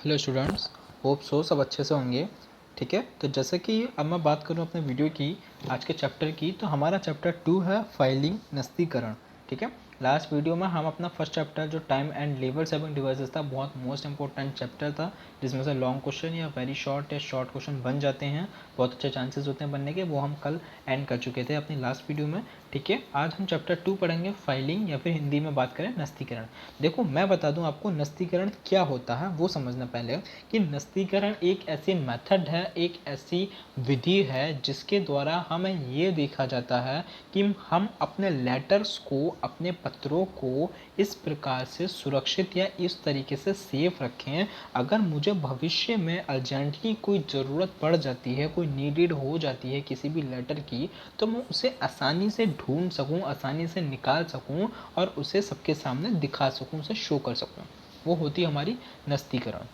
Hello students, hope so सब अच्छे से होंगे। ठीक है, तो जैसे कि अब मैं बात करूं अपने वीडियो की आज के चैप्टर की, तो हमारा चैप्टर 2 है फाइलिंग नस्तीकरण। ठीक है, लास्ट वीडियो में हम अपना फर्स्ट चैप्टर जो time and labour saving devices था, बहुत मोस्ट इंपॉर्टेंट चैप्टर था, जिसमें से लॉन्ग क्वेश्चन या वेरी शॉर्ट या शॉर्ट क्वेश्चन बन जाते हैं, बहुत अच्छे चांसेस होते हैं बनने के, वो हम कल एंड कर चुके थे अपनी लास्ट वीडियो में। ठीक है, आज हम चैप्टर 2 पढ़ेंगे फाइलिंग, या फिर हिंदी में बात करें नस्तीकरण। देखो, मैं बता दूं आपको नस्तीकरण क्या होता है, वो समझना पहले कि नस्तीकरण एक ऐसी मेथड है, एक ऐसी विधि है जिसके द्वारा हमें ये देखा जाता है कि हम अपने लेटर्स को, अपने पत्रों को इस प्रकार से सुरक्षित या इस तरीके से सेफ रखें, अगर मुझे भविष्य में अर्जेंटली कोई ज़रूरत पड़ जाती है, कोई नीडेड हो जाती है किसी भी लेटर की, तो मैं उसे आसानी से ढूंढ सकूं, आसानी से निकाल सकूं और उसे सबके सामने दिखा सकूं, उसे शो कर सकूं। वो होती है हमारी नस्तीकरण।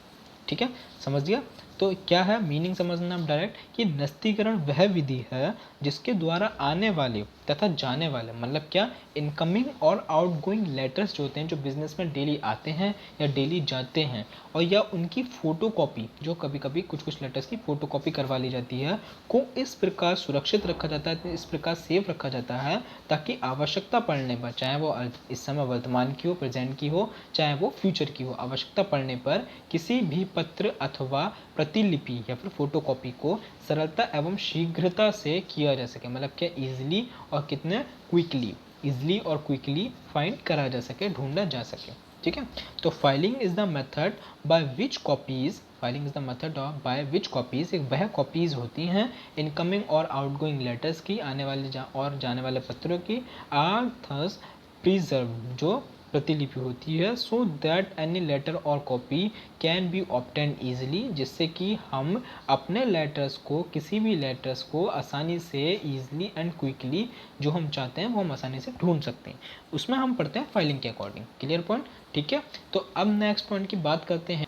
ठीक है, समझ गया। तो क्या है मीनिंग समझना डायरेक्ट कि नस्तीकरण वह विधि है जिसके द्वारा आने वाले तथा जाने वाले, मतलब क्या, इनकमिंग और आउटगोइंग लेटर्स जो होते हैं, जो बिजनेस में डेली आते हैं या डेली जाते हैं, और या उनकी फोटोकॉपी, जो कभी कभी कुछ कुछ लेटर्स की फोटोकॉपी करवा ली जाती है, को इस प्रकार सुरक्षित रखा जाता है, इस प्रकार सेफ रखा जाता है, ताकि आवश्यकता पड़ने पर, चाहे वो इस समय वर्तमान की हो, प्रेजेंट की हो, चाहे वो फ्यूचर की हो, आवश्यकता पड़ने पर किसी भी पत्र अथवा प्रतिलिपि या फिर फोटोकॉपी को सरलता एवं शीघ्रता से किया जा सके, मतलब क्या, इजीली और कितने क्विकली, इजीली और क्विकली फाइंड करा जा सके, ढूंढा जा सके। ठीक है, तो filing is the method by which copies, filing is the method of by which copies, एक वह कॉपीज होती हैं इनकमिंग और आउटगोइंग लेटर्स की, आने वाले और जाने वाले पत्रों की, आर थस प्रिजर्व, जो प्रतिलिपि होती है, सो दैट एनी लेटर और copy can be obtain easily, जिससे कि हम अपने लेटर्स को, किसी भी लेटर्स को आसानी से, ईजिली एंड क्विकली, जो हम चाहते हैं वो हम आसानी से ढूंढ सकते हैं। उसमें हम पढ़ते हैं फाइलिंग के अकॉर्डिंग। Clear point? ठीक है, तो अब नेक्स्ट पॉइंट की बात करते हैं।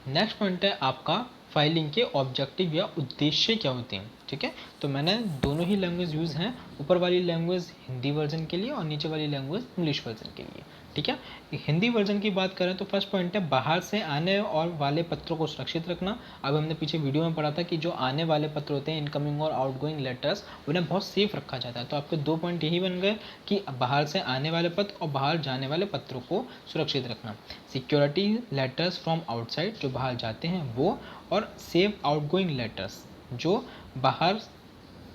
नेक्स्ट पॉइंट है आपका फाइलिंग के ऑब्जेक्टिव या उद्देश्य क्या होते हैं। ठीक है, तो मैंने दोनों ही लैंग्वेज यूज़ हैं, ऊपर वाली लैंग्वेज हिंदी वर्जन के लिए और नीचे वाली लैंग्वेज इंग्लिश वर्जन के लिए। ठीक है, हिंदी वर्जन की बात करें तो फर्स्ट पॉइंट है बाहर से आने और वाले पत्रों को सुरक्षित रखना। अब हमने पीछे वीडियो में पढ़ा था कि जो आने वाले पत्र होते हैं, इनकमिंग और आउटगोइंग लेटर्स, उन्हें बहुत सेफ रखा जाता है। तो आपके दो पॉइंट यही बन गए कि बाहर से आने वाले पत्र और बाहर जाने वाले पत्रों को सुरक्षित रखना। सिक्योरिटी लेटर्स फ्रॉम आउटसाइड, जो बाहर जाते हैं वो, और सेफ आउटगोइंग लेटर्स, जो बाहर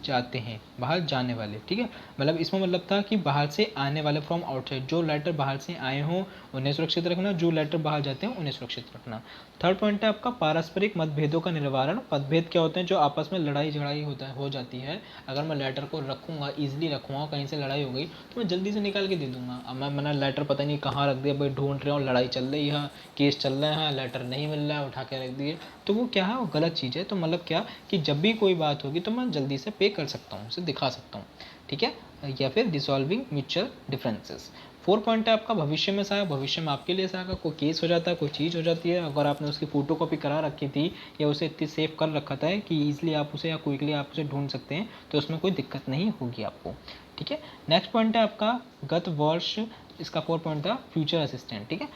जाते हैं, बाहर जाने वाले। ठीक है, मतलब इसमें मतलब था कि बाहर से आने वाले फ्रॉम आउटसाइड, जो लेटर बाहर से आए हों उन्हें सुरक्षित रखना, जो लेटर बाहर जाते हैं उन्हें सुरक्षित रखना। थर्ड पॉइंट है आपका पारस्परिक मतभेदों का निवारण। मतभेद क्या होते हैं? जो आपस में लड़ाई झगड़ाई हो जाती है। अगर मैं लेटर को रखूँगा, ईजिली रखूँगा, कहीं से लड़ाई हो गई तो मैं जल्दी से निकाल के दे दूँगा। अब मैंने लेटर पता नहीं कहाँ रख दिया भाई, ढूंढ रहे हो, लड़ाई चल रही है, केस चल रहे हैं, लेटर नहीं मिल रहा है, उठा के रख दिए, तो वो क्या है, वो गलत चीज़ है। तो मतलब क्या कि जब भी कोई बात होगी तो मैं जल्दी से पे कर सकता हूँ, उसे दिखा सकता हूँ। ठीक है, या फिर dissolving mutual differences. Four point है आपका भविष्य में सहायक। भविष्य में आपके लिए सहायक, कोई केस हो जाता है, कोई चीज़ हो जाती है, अगर आपने उसकी फोटो कॉपी करा रखी थी या उसे इतनी सेव कर रखा था कि ईजिली आप उसे या क्विकली आप उसे ढूंढ सकते हैं, तो उसमें कोई दिक्कत नहीं होगी आपको। ठीक है, नेक्स्ट पॉइंट है आपका गत वर्ष, इसका फोर पॉइंट था फ्यूचर असिस्टेंट। ठीक है,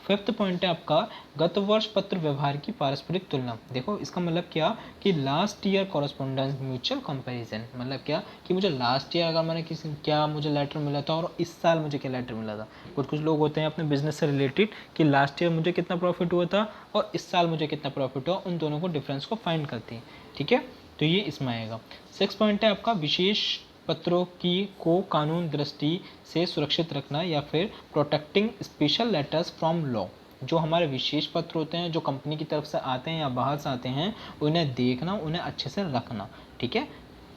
फिफ्थ पॉइंट है आपका गत वर्ष पत्र व्यवहार की पारस्परिक तुलना। देखो, इसका मतलब क्या कि last year correspondence mutual comparison, मतलब क्या कि मुझे लास्ट ईयर अगर मैंने किसी क्या मुझे लेटर मिला था और इस साल मुझे क्या लेटर मिला था। कुछ कुछ लोग होते हैं अपने बिजनेस से रिलेटेड कि लास्ट ईयर मुझे कितना प्रॉफिट हुआ था और इस साल मुझे कितना प्रॉफिट हुआ, उन दोनों को डिफरेंस को फाइंड करते हैं। ठीक है, तो ये इसमें आएगा। सिक्स पॉइंट है आपका विशेष पत्रों की को कानून दृष्टि से सुरक्षित रखना, या फिर protecting special letters from law. जो हमारे विशेष पत्र होते हैं, जो कंपनी की तरफ से आते हैं या बाहर से आते हैं, उन्हें देखना, उन्हें अच्छे से रखना। ठीक है,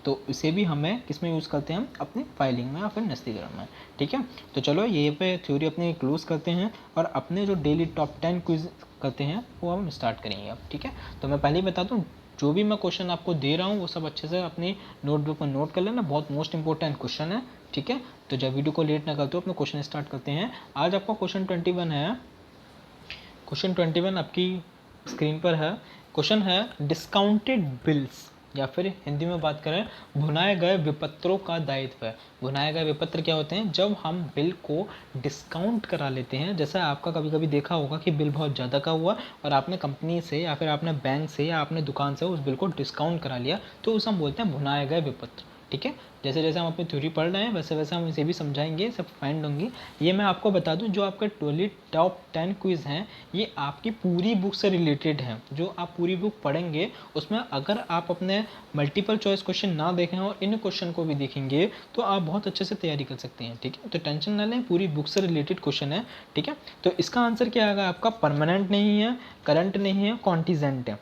तो इसे भी हमें किस में यूज़ करते हैं? हम अपनी फाइलिंग में या फिर नस्तीकरण में। ठीक है, तो चलो ये पे थ्योरी अपनी क्लोज करते हैं और अपने जो डेली टॉप 10 क्विज करते हैं वो हम स्टार्ट करेंगे अब। ठीक है, तो मैं पहले ही बता दूँ, जो भी मैं क्वेश्चन आपको दे रहा हूँ वो सब अच्छे से अपनी नोटबुक में नोट कर लेना, बहुत मोस्ट इंपॉर्टेंट क्वेश्चन है। ठीक है, तो जब वीडियो को लेट ना करते हो अपने क्वेश्चन स्टार्ट करते हैं। आज आपका क्वेश्चन 21 है। क्वेश्चन 21 आपकी स्क्रीन पर है। क्वेश्चन है डिस्काउंटेड बिल्स या फिर हिंदी में बात करें भुनाए गए विपत्रों का दायित्व है। भुनाए गए विपत्र क्या होते हैं? जब हम बिल को डिस्काउंट करा लेते हैं। जैसा आपका कभी कभी देखा होगा कि बिल बहुत ज़्यादा का हुआ और आपने कंपनी से या फिर आपने बैंक से या आपने दुकान से उस बिल को डिस्काउंट करा लिया, तो उसे हम बोलते हैं भुनाए गए विपत्र। ठीक है, जैसे जैसे हम अपनी थ्योरी पढ़ रहे हैं वैसे वैसे हम इसे भी समझाएंगे, सब फाइंड होंगी। ये मैं आपको बता दूं, जो आपके टोली टॉप 10 क्विज़ हैं ये आपकी पूरी बुक से रिलेटेड हैं। जो आप पूरी बुक पढ़ेंगे उसमें अगर आप अपने मल्टीपल चॉइस क्वेश्चन ना देखें और इन क्वेश्चन को भी देखेंगे तो आप बहुत अच्छे से तैयारी कर सकते हैं। ठीक है, तो टेंशन ना लें, पूरी बुक से रिलेटेड क्वेश्चन है। ठीक है, तो इसका आंसर क्या आएगा आपका? परमानेंट नहीं है, करंट नहीं है, कॉन्टीजेंट है।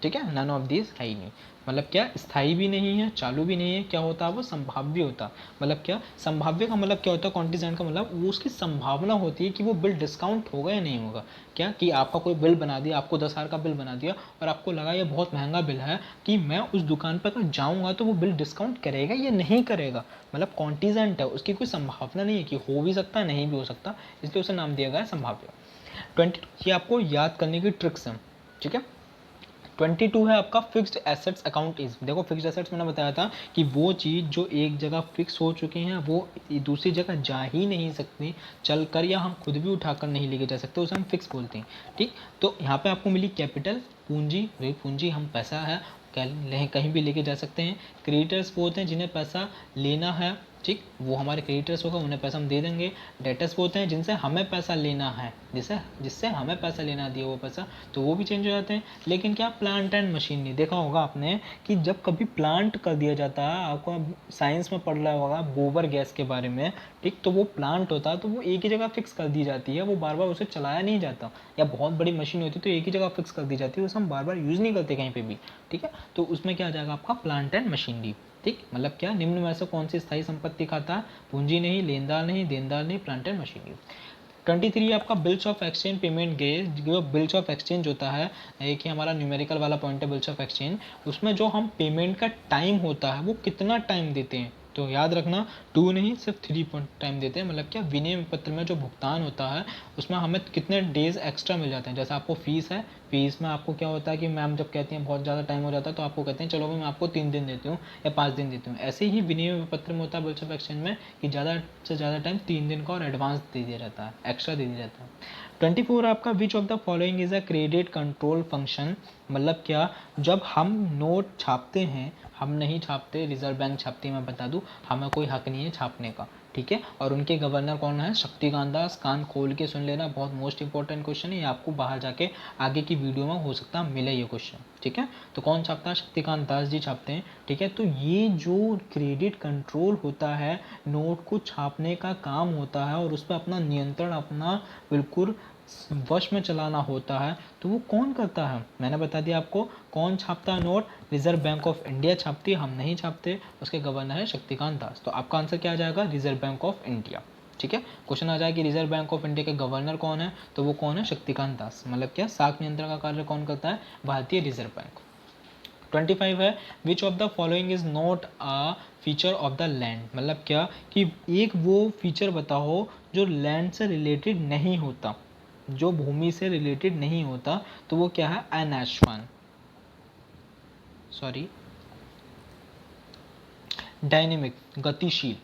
ठीक है, नन ऑफ दिस है ही नहीं। मतलब क्या? स्थायी भी नहीं है, चालू भी नहीं है। क्या होता है वो? संभाव्य होता। मतलब क्या? संभाव्य का मतलब क्या होता है? कॉन्टीजेंट का मतलब वो उसकी संभावना होती है कि वो बिल डिस्काउंट होगा या नहीं होगा। क्या कि आपका कोई बिल बना दिया, आपको 10,000 का बिल बना दिया और आपको लगा ये बहुत महंगा बिल है कि मैं उस दुकान पर अगर जाऊँगा तो वो बिल डिस्काउंट करेगा या नहीं करेगा। मतलब कॉन्टीजेंट है, उसकी कोई संभावना नहीं है कि हो भी सकता है नहीं भी हो सकता, इसलिए उसे नाम दिया गया है संभाव्य। 22 ये आपको याद करने की ट्रिक्स हैं। ठीक है, 22 है आपका फिक्स्ड एसेट्स अकाउंट इज। देखो फिक्स्ड एसेट्स मैंने बताया था कि वो चीज़ जो एक जगह फिक्स हो चुकी हैं वो दूसरी जगह जा ही नहीं सकती चल कर, या हम खुद भी उठाकर नहीं लेके जा सकते, उसे हम फिक्स बोलते हैं। ठीक, तो यहाँ पे आपको मिली कैपिटल, पूंजी। वे पूंजी हम पैसा है कहीं भी लेके जा सकते हैं। क्रेडिटर्स वो होते हैं जिन्हें पैसा लेना है। ठीक, वो हमारे क्रेडिटर्स होगा, उन्हें पैसा हम दे देंगे। डेटर्स वो होते हैं जिनसे हमें पैसा लेना है, जिससे हमें पैसा लेना दिया वो पैसा, तो वो भी चेंज हो जाते हैं। लेकिन क्या? Plant and machinery. देखा होगा आपने कि जब कभी प्लांट कर दिया जाता है, आपको साइंस में पढ़ रहा होगा गोबर गैस के बारे में। ठीक, तो वो प्लांट होता है तो वो एक ही जगह फिक्स कर दी जाती है, वो बार बार उसे चलाया नहीं जाता। या बहुत बड़ी मशीन होती है तो एक ही जगह फिक्स कर दी जाती है, उसे हम बार बार यूज़ नहीं करते कहीं पर भी। ठीक है, तो उसमें क्या आ जाएगा आपका? Plant and machinery. ठीक, मतलब क्या? निम्न में से कौन सी स्थायी संपत्ति खाता है? पूंजी नहीं, लेनदार नहीं, देनदार नहीं, प्लांट एंड मशीनरी। 23 आपका bills of exchange payment gauge. जो बिल्स ऑफ एक्सचेंज होता है, एक ही हमारा न्यूमेरिकल वाला पॉइंट है बिल्स ऑफ एक्सचेंज। उसमें जो हम पेमेंट का टाइम होता है वो कितना टाइम देते हैं, तो याद रखना 2 नहीं सिर्फ 3 पॉइंट टाइम देते हैं। मतलब क्या? विनिमय पत्र में जो भुगतान होता है उसमें हमें कितने डेज एक्स्ट्रा मिल जाते हैं। जैसे आपको फीस है, फीस में आपको क्या होता है कि मैम जब कहती हैं बहुत ज़्यादा टाइम हो जाता है तो आपको कहते हैं चलो मैं आपको 3 दिन देती हूँ या 5 दिन देती हूँ। ऐसे ही विनिमय पत्र में होता है बिल्स ऑफ एक्सचेंज में कि ज़्यादा से ज़्यादा टाइम 3 दिन का और एडवांस दे दिया जाता है, एक्स्ट्रा दे दिया जाता है। 24 आपका which of the following is a credit control function. मतलब क्या? जब हम नोट छापते हैं, हम नहीं छापते, रिजर्व बैंक छापती है, मैं बता दूं, हमें कोई हक नहीं है छापने का। ठीक है, और उनके गवर्नर कौन है? शक्तिकांत दास। कान खोल के सुन लेना, बहुत मोस्ट इंपॉर्टेंट क्वेश्चन है ये, आपको बाहर जाके आगे की वीडियो में हो सकता है मिले ये क्वेश्चन। ठीक है, तो कौन छापता है? शक्तिकांत दास जी छापते हैं। ठीक है, तो ये जो क्रेडिट कंट्रोल होता है, नोट को छापने का काम होता है और उस पर अपना नियंत्रण, अपना बिल्कुल वश में चलाना होता है, तो वो कौन करता है? मैंने बता दिया आपको कौन छापता है note. Reserve Bank of India छापती है, हम नहीं छापते। उसके गवर्नर है शक्तिकांत दास। तो आपका आंसर क्या आ जाएगा? Reserve Bank of India. ठीक है, क्वेश्चन आ जाए कि रिजर्व बैंक ऑफ इंडिया के गवर्नर कौन है, तो वो कौन है? शक्तिकांत दास। मतलब क्या? साख नियंत्रण का कार्य कौन करता है? भारतीय रिजर्व बैंक। 25 है which of the following is not a feature of the land. मतलब क्या? कि एक वो फीचर बताओ जो लैंड से रिलेटेड नहीं होता, जो भूमि से रिलेटेड नहीं होता, तो वो क्या है? अनाश्वान, सॉरी डायनेमिक, गतिशील।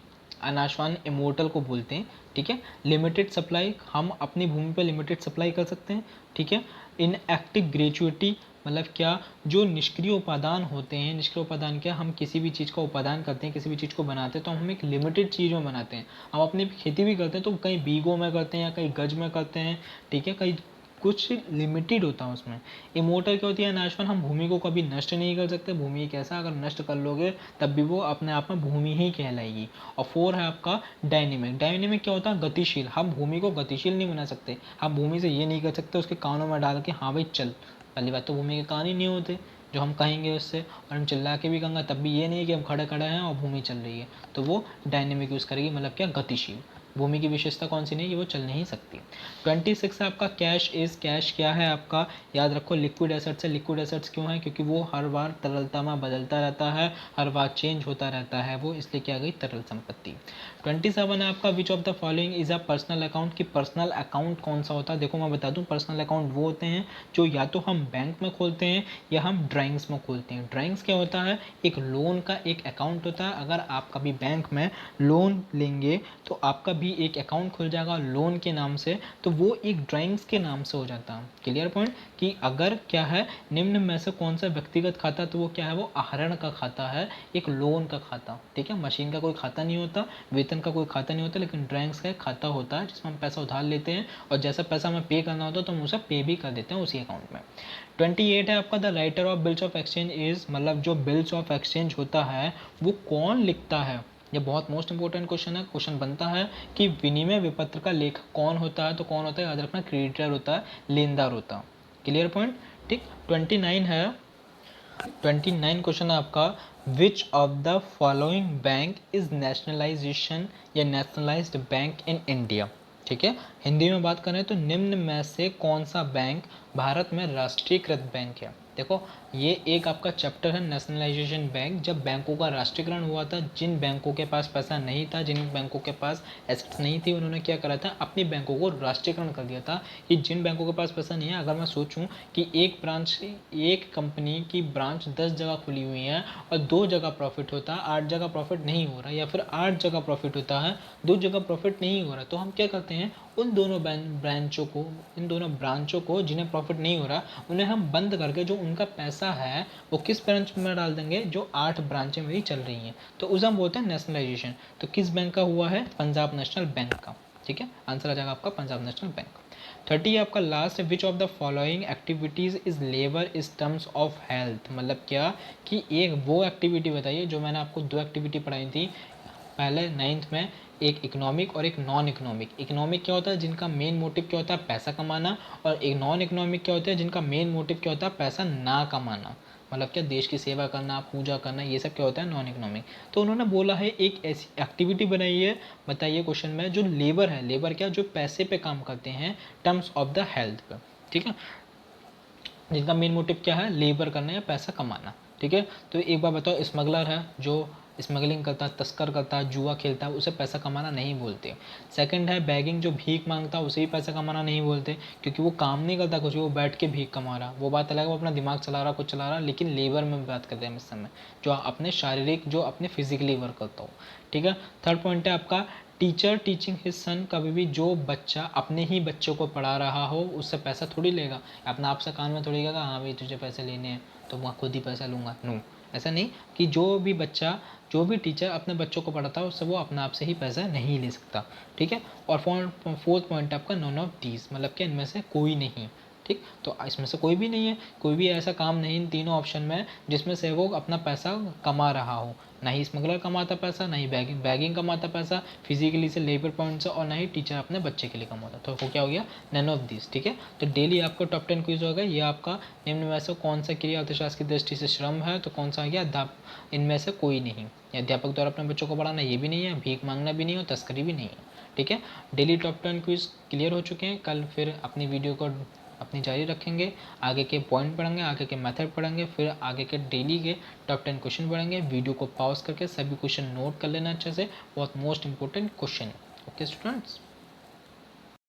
अनाश्वान इमोर्टल को बोलते हैं। ठीक है, लिमिटेड सप्लाई, हम अपनी भूमि पर लिमिटेड सप्लाई कर सकते हैं। ठीक है, इनएक्टिव ग्रेचुइटी। मतलब क्या? जो निष्क्रिय उपादान होते हैं, निष्क्रिय उपादान क्या? हम किसी भी चीज़ का उपादान करते हैं, किसी भी चीज़ को बनाते हैं तो हम एक लिमिटेड चीज़ में बनाते हैं। हम अपनी खेती भी करते हैं तो कहीं बीघों में करते हैं या कहीं गज में करते हैं। ठीक है, कहीं कुछ लिमिटेड होता है उसमें। इमोर्टल क्या होती है? नाशवान, हम भूमि को कभी नष्ट नहीं कर सकते। भूमि एक ऐसा, अगर नष्ट कर लोगे तब भी वो अपने आप में भूमि ही कहलाएगी। और 4 है आपका डायनेमिक। डायनेमिक क्या होता है? गतिशील। हम भूमि को गतिशील नहीं बना सकते। हम भूमि से ये नहीं कर सकते उसके कानों में डाल के हाँ भाई चल। पहली बात तो भूमि के कान ही नहीं होते जो हम कहेंगे उससे, और हम चिल्ला के भी कहेंगे तब भी ये नहीं कि हम खड़े खड़े हैं और भूमि चल रही है, तो वो डायनेमिक यूज़ करेगी। मतलब क्या? गतिशील। भूमि की विशेषता कौन सी नहीं है, वो चल नहीं सकती। 26 है आपका कैश इज, कैश क्या है आपका, याद रखो लिक्विड एसेट्स है। लिक्विड एसेट्स क्यों है, क्योंकि वो हर बार तरलता में बदलता रहता है, हर बार चेंज होता रहता है वो, इसलिए क्या आ गई तरल संपत्ति। 27 है आपका which of the following is a personal account, की पर्सनल अकाउंट कौन सा होता है। देखो मैं बता दूं, पर्सनल अकाउंट वो होते हैं जो या तो हम बैंक में खोलते हैं या हम ड्राइंग्स में खोलते हैं। ड्राइंग्स क्या होता है, एक लोन का एक अकाउंट होता है। अगर आप कभी बैंक में लोन लेंगे तो आपका भी एक अकाउंट खुल जाएगा लोन के नाम से, तो वो एक ड्राइंग्स के नाम से हो जाता है। क्लियर पॉइंट, कि अगर क्या है निम्न में से कौन सा व्यक्तिगत खाता, तो वो क्या है, वो आहरण का खाता है, एक लोन का खाता। ठीक है, मशीन का कोई खाता नहीं होता, वेतन का कोई खाता नहीं होता, लेकिन ड्राइंग्स का एक खाता होता है जिसमें हम पैसा उधार लेते हैं और जैसा पैसा हमें पे करना होता है तो हम उसे पे भी कर देते हैं उसी अकाउंट में। 28 है आपका the writer of bills of exchange is, मतलब जो बिल्स ऑफ एक्सचेंज होता है वो कौन लिखता है। ये बहुत मोस्ट इंपॉर्टेंट क्वेश्चन है। क्वेश्चन बनता है कि विनिमय विपत्र का लेखक कौन होता है, तो कौन होता है, याद रखना क्रेडिटर होता है, लेनदार होता है। क्लियर पॉइंट, ठीक। 29 है, 29 क्वेश्चन है आपका which of the following bank is nationalisation या नेशनलाइज्ड बैंक इन इंडिया। ठीक है, हिंदी में बात करें तो निम्न में से कौन सा बैंक भारत में राष्ट्रीयकृत बैंक है। देखो ये एक आपका चैप्टर है नेशनलाइजेशन बैंक। जब बैंकों का राष्ट्रीयकरण हुआ था, जिन बैंकों के पास पैसा नहीं था, जिन बैंकों के पास एसेट्स नहीं थी, उन्होंने क्या करा था, अपनी बैंकों को राष्ट्रीयकरण कर दिया था। कि जिन बैंकों के पास पैसा नहीं है, अगर मैं सोचूं कि एक ब्रांच, एक कंपनी की ब्रांच 10 जगह खुली हुई है और 2 जगह प्रॉफिट होता है, 8 जगह प्रॉफिट नहीं हो रहा, या फिर 8 जगह प्रॉफिट होता है, 2 जगह प्रॉफिट नहीं हो रहा, तो हम क्या करते हैं, उन दोनों ब्रांचों को, इन दोनों ब्रांचों को जिन्हें प्रॉफिट नहीं हो रहा, उन्हें हम बंद करके जो उनका पैसा है वो किस ब्रांच में डाल देंगे, जो 8 ब्रांचें मेरी चल रही हैं, तो उसे हम बोलते हैं नेशनलाइजेशन। तो किस बैंक का हुआ है, पंजाब नेशनल बैंक का। ठीक है, आंसर आ जाएगा आपका पंजाब नेशनल बैंक। 30 आपका लास्ट है which of the following activities is labour is terms of health, मतलब क्या, कि एक वो एक्टिविटी बताइए, जो मैंने आपको 2 एक्टिविटी पढ़ाई थी पहले 9th में, एक इकोनॉमिक और एक नॉन इकोनॉमिक। इकोनॉमिक क्या होता है, जिनका मेन मोटिव क्या होता है, पैसा कमाना, और एक नॉन इकोनॉमिक क्या होता है, जिनका मेन मोटिव क्या होता है, पैसा ना कमाना, मतलब क्या, देश की सेवा करना, पूजा करना, ये सब क्या होता है, नॉन इकोनॉमिक। तो उन्होंने बोला है एक ऐसी एक्टिविटी बनाई है, बताइए क्वेश्चन में, जो लेबर है, लेबर क्या, जो पैसे पे काम करते हैं, टर्म्स ऑफ द हेल्थ पे। ठीक है, जिनका मेन मोटिव क्या है, लेबर करना या पैसा कमाना। ठीक है, तो एक बार बताओ, स्मगलर है जो स्मगलिंग करता है, तस्कर करता है, जुआ खेलता है, उसे पैसा कमाना नहीं बोलते। सेकंड है बैगिंग, जो भीख मांगता है, उसे भी पैसा कमाना नहीं बोलते, क्योंकि वो काम नहीं करता कुछ, वो बैठ के भीख कमा रहा, वो बात अलग है, वो अपना दिमाग चला रहा, कुछ चला रहा, लेकिन लेबर में बात करते हैं इस समय, जो अपने शारीरिक, जो अपने फिजिकली वर्क करता हो। ठीक है, थर्ड पॉइंट है आपका टीचर टीचिंग हिज सन, कभी भी जो बच्चा अपने ही बच्चों को पढ़ा रहा हो उससे पैसा थोड़ी लेगा, अपना आपसे कान में थोड़ी कहेगा हाँ भाई तुझे पैसे लेने हैं तो मैं खुद ही पैसा लूँगा। नो, ऐसा नहीं, कि जो भी बच्चा, जो भी टीचर अपने बच्चों को पढ़ाता है उससे वो अपने आप से ही पैसा नहीं ले सकता। ठीक है, और फोर्थ पॉइंट आपका नॉन ऑफ दीज, मतलब कि इनमें से कोई नहीं। ठीक, तो इसमें से कोई भी नहीं है, कोई भी ऐसा काम नहीं इन तीनों ऑप्शन में जिसमें से वो अपना पैसा कमा रहा हो। ना ही स्मगलर कमाता पैसा, ना ही बैगिंग कमाता पैसा फिजिकली से, लेबर पॉइंट से, और ना ही टीचर अपने बच्चे के लिए कमाता। तो वो क्या हो गया, नन ऑफ दिस। ठीक है, तो डेली आपको टॉप 10 क्विज होगा। ये आपका निम्न में से कौन सा क्रिया अर्थशास्त्र की दृष्टि से श्रम है, तो कौन सा आ गया, इनमें से कोई नहीं। अध्यापक द्वारा अपने बच्चों को पढ़ाना ये भी नहीं है, भीख मांगना भी नहीं है, और तस्करी भी नहीं है। ठीक है, डेली टॉप 10 क्विज क्लियर हो चुके हैं। कल फिर अपनी वीडियो को अपनी जारी रखेंगे, आगे के पॉइंट पढ़ेंगे, आगे के मेथड पढ़ेंगे, फिर आगे के डेली के टॉप 10 क्वेश्चन पढ़ेंगे। वीडियो को पॉज करके सभी क्वेश्चन नोट कर लेना अच्छे से, बहुत most important question. Okay students.